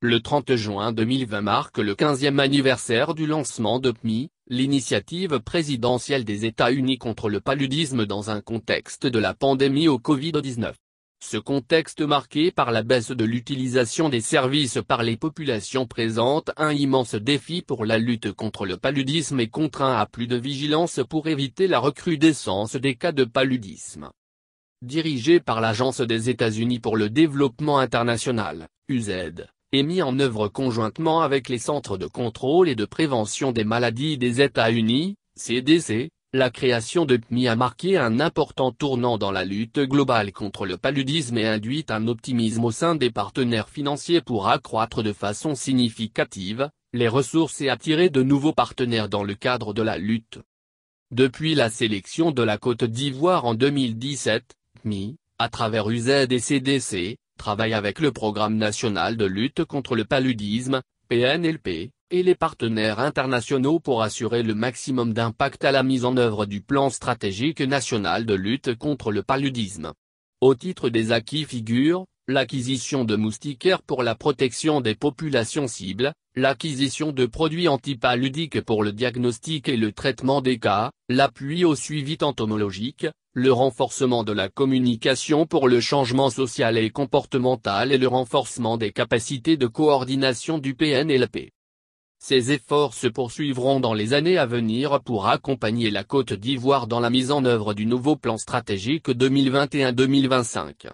Le 30 juin 2020 marque le 15e anniversaire du lancement de PMI, l'initiative présidentielle des États-Unis contre le paludisme dans un contexte de la pandémie au Covid-19. Ce contexte marqué par la baisse de l'utilisation des services par les populations présente un immense défi pour la lutte contre le paludisme et contraint à plus de vigilance pour éviter la recrudescence des cas de paludisme. Dirigé par l'Agence des États-Unis pour le développement international, USAID, et mis en œuvre conjointement avec les Centres de contrôle et de prévention des maladies des États-Unis, CDC, la création de PMI a marqué un important tournant dans la lutte globale contre le paludisme et induit un optimisme au sein des partenaires financiers pour accroître de façon significative les ressources et attirer de nouveaux partenaires dans le cadre de la lutte. Depuis la sélection de la Côte d'Ivoire en 2017, PMI, à travers USAID et CDC, travaille avec le Programme national de lutte contre le paludisme, PNLP, et les partenaires internationaux pour assurer le maximum d'impact à la mise en œuvre du plan stratégique national de lutte contre le paludisme. Au titre des acquis figurent, l'acquisition de moustiquaires pour la protection des populations cibles, l'acquisition de produits antipaludiques pour le diagnostic et le traitement des cas, l'appui au suivi entomologique, le renforcement de la communication pour le changement social et comportemental et le renforcement des capacités de coordination du PNLP. Ces efforts se poursuivront dans les années à venir pour accompagner la Côte d'Ivoire dans la mise en œuvre du nouveau plan stratégique 2021-2025.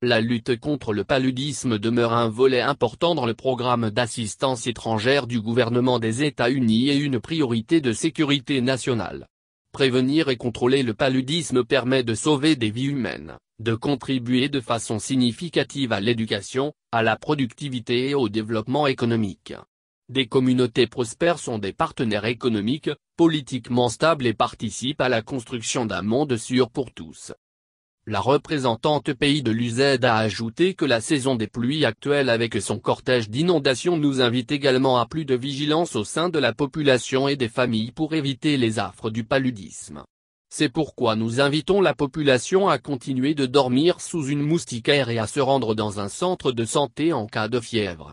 La lutte contre le paludisme demeure un volet important dans le programme d'assistance étrangère du gouvernement des États-Unis et une priorité de sécurité nationale. Prévenir et contrôler le paludisme permet de sauver des vies humaines, de contribuer de façon significative à l'éducation, à la productivité et au développement économique. Des communautés prospères sont des partenaires économiques, politiquement stables et participent à la construction d'un monde sûr pour tous. La représentante pays de l'USAID a ajouté que la saison des pluies actuelle avec son cortège d'inondations nous invite également à plus de vigilance au sein de la population et des familles pour éviter les affres du paludisme. C'est pourquoi nous invitons la population à continuer de dormir sous une moustiquaire et à se rendre dans un centre de santé en cas de fièvre.